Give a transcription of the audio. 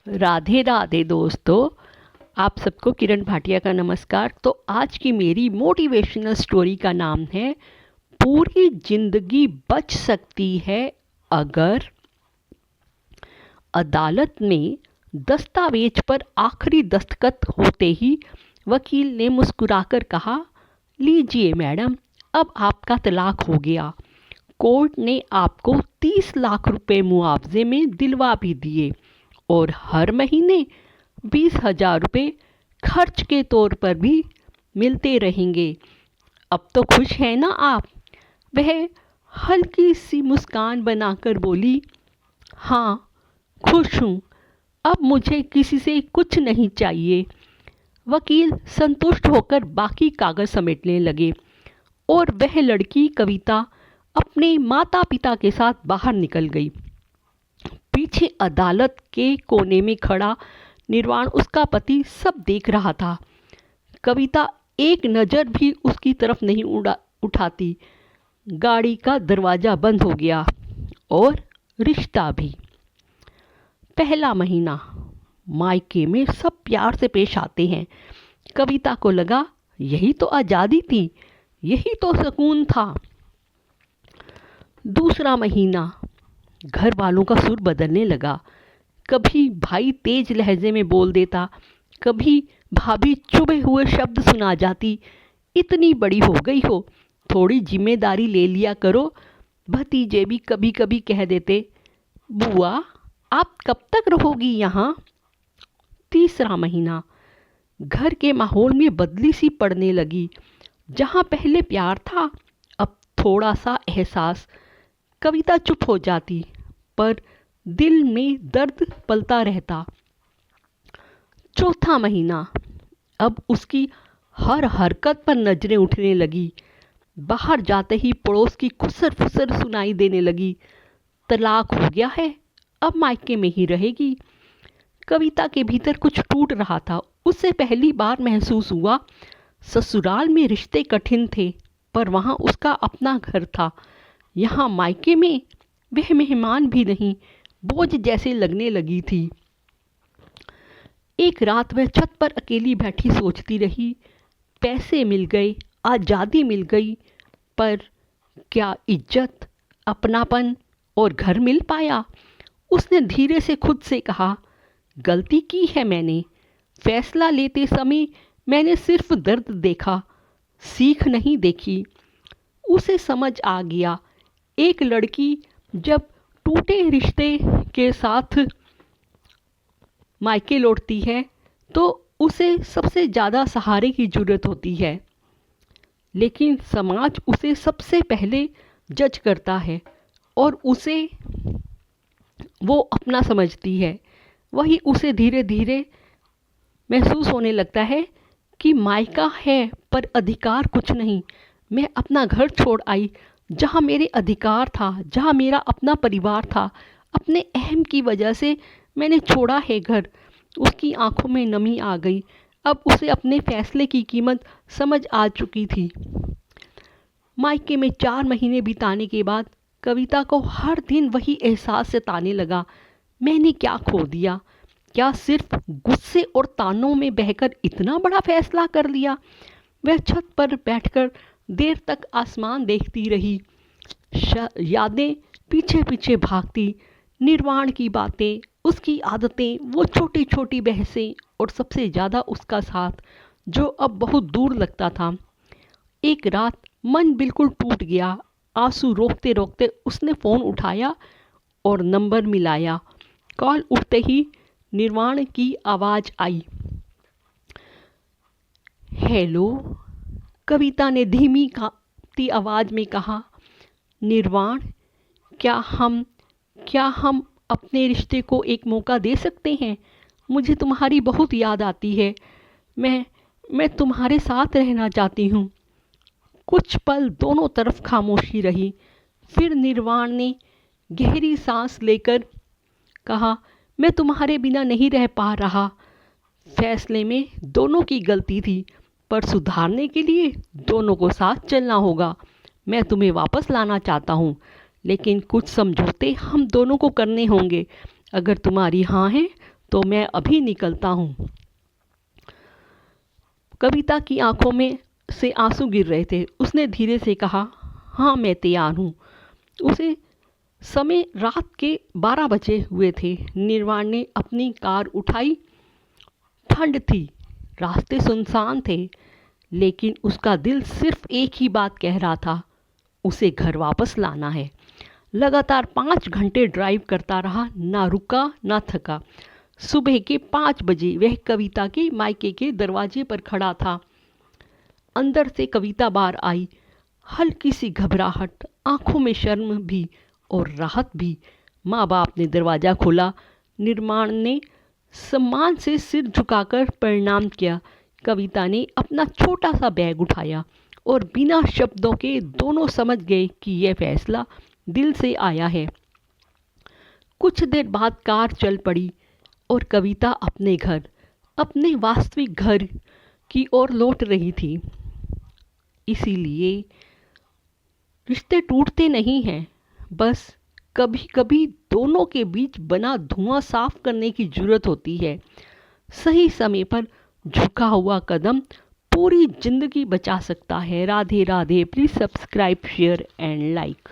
राधे राधे दोस्तों। आप सबको किरण भाटिया का नमस्कार। तो आज की मेरी मोटिवेशनल स्टोरी का नाम है पूरी जिंदगी बच सकती है अगर। अदालत में दस्तावेज पर आखिरी दस्तखत होते ही वकील ने मुस्कुराकर कहा, लीजिए मैडम, अब आपका तलाक हो गया। कोर्ट ने आपको 30 लाख रुपए मुआवजे में दिलवा भी दिए और हर महीने 20,000 रुपये खर्च के तौर पर भी मिलते रहेंगे। अब तो खुश हैं ना आप? वह हल्की सी मुस्कान बनाकर बोली, हाँ खुश हूँ, अब मुझे किसी से कुछ नहीं चाहिए। वकील संतुष्ट होकर बाकी कागज समेटने लगे और वह लड़की कविता अपने माता पिता के साथ बाहर निकल गई। पीछे अदालत के कोने में खड़ा निर्वाण, उसका पति, सब देख रहा था। कविता एक नज़र भी उसकी तरफ नहीं उठाती। गाड़ी का दरवाज़ा बंद हो गया और रिश्ता भी। पहला महीना। मायके में सब प्यार से पेश आते हैं। कविता को लगा यही तो आज़ादी थी, यही तो सुकून था। दूसरा महीना। घर वालों का सुर बदलने लगा। कभी भाई तेज लहजे में बोल देता, कभी भाभी चुभे हुए शब्द सुना जाती, इतनी बड़ी हो गई हो, थोड़ी जिम्मेदारी ले लिया करो। भतीजे भी कभी कभी कह देते, बुआ आप कब तक रहोगी यहाँ। तीसरा महीना। घर के माहौल में बदली सी पड़ने लगी। जहाँ पहले प्यार था, अब थोड़ा सा एहसास। कविता चुप हो जाती, पर दिल में दर्द पलता रहता। चौथा महीना। अब उसकी हर हरकत पर नजरें उठने लगी। बाहर जाते ही पड़ोस की खुसर फुसर सुनाई देने लगी। तलाक हो गया है, अब मायके में ही रहेगी। कविता के भीतर कुछ टूट रहा था। उसे पहली बार महसूस हुआ ससुराल में रिश्ते कठिन थे, पर वहाँ उसका अपना घर था। यहाँ मायके में वह मेहमान भी नहीं, बोझ जैसे लगने लगी थी। एक रात वह छत पर अकेली बैठी सोचती रही। पैसे मिल गए, आज़ादी मिल गई, पर क्या इज्जत, अपनापन और घर मिल पाया? उसने धीरे से खुद से कहा, गलती की है मैंने। फैसला लेते समय मैंने सिर्फ दर्द देखा, सीख नहीं देखी। उसे समझ आ गया, एक लड़की जब टूटे रिश्ते के साथ मायके लौटती है तो उसे सबसे ज़्यादा सहारे की ज़रूरत होती है, लेकिन समाज उसे सबसे पहले जज करता है और उसे वो अपना समझती है। वही उसे धीरे धीरे महसूस होने लगता है कि मायका है पर अधिकार कुछ नहीं। मैं अपना घर छोड़ आई, जहाँ मेरे अधिकार था, जहाँ मेरा अपना परिवार था। अपने अहम की वजह से मैंने छोड़ा है घर। उसकी आंखों में नमी आ गई। अब उसे अपने फैसले की कीमत समझ आ चुकी थी। मायके में 4 महीने बिताने के बाद कविता को हर दिन वही एहसास सताने लगा, मैंने क्या खो दिया? क्या सिर्फ गुस्से और तानों में बहकर इतना बड़ा फैसला कर लिया? वह छत पर बैठकर देर तक आसमान देखती रही। यादें पीछे पीछे भागती। निर्वाण की बातें, उसकी आदतें, वो छोटी छोटी बहसें और सबसे ज़्यादा उसका साथ, जो अब बहुत दूर लगता था। एक रात मन बिल्कुल टूट गया। आंसू रोकते रोकते उसने फ़ोन उठाया और नंबर मिलाया। कॉल उठते ही निर्वाण की आवाज़ आई, हेलो। कविता ने धीमी कांपती आवाज़ में कहा, निर्वाण, क्या हम अपने रिश्ते को एक मौका दे सकते हैं? मुझे तुम्हारी बहुत याद आती है। मैं तुम्हारे साथ रहना चाहती हूँ। कुछ पल दोनों तरफ खामोशी रही। फिर निर्वाण ने गहरी सांस लेकर कहा, मैं तुम्हारे बिना नहीं रह पा रहा। फैसले में दोनों की गलती थी, पर सुधारने के लिए दोनों को साथ चलना होगा। मैं तुम्हें वापस लाना चाहता हूँ, लेकिन कुछ समझौते हम दोनों को करने होंगे। अगर तुम्हारी हाँ है तो मैं अभी निकलता हूँ। कविता की आंखों में से आंसू गिर रहे थे। उसने धीरे से कहा, हाँ मैं तैयार हूँ। उसे समय रात के 12 बजे हुए थे। निर्वाण ने अपनी कार उठाई। ठंड थी, रास्ते सुनसान थे, लेकिन उसका दिल सिर्फ एक ही बात कह रहा था, उसे घर वापस लाना है। लगातार 5 घंटे ड्राइव करता रहा, ना रुका ना थका। सुबह के 5 बजे वह कविता के मायके के दरवाजे पर खड़ा था। अंदर से कविता बाहर आई, हल्की सी घबराहट, आंखों में शर्म भी और राहत भी। माँ बाप ने दरवाज़ा खोला। निर्माण ने सम्मान से सिर झुकाकर प्रणाम किया। कविता ने अपना छोटा सा बैग उठाया और बिना शब्दों के दोनों समझ गए कि यह फैसला दिल से आया है। कुछ देर बाद कार चल पड़ी और कविता अपने घर, अपने वास्तविक घर की ओर लौट रही थी। इसीलिए रिश्ते टूटते नहीं हैं, बस कभी कभी दोनों के बीच बना धुआं साफ करने की ज़रूरत होती है। सही समय पर झुका हुआ कदम पूरी जिंदगी बचा सकता है। Radhe Radhe. Please subscribe, share and like.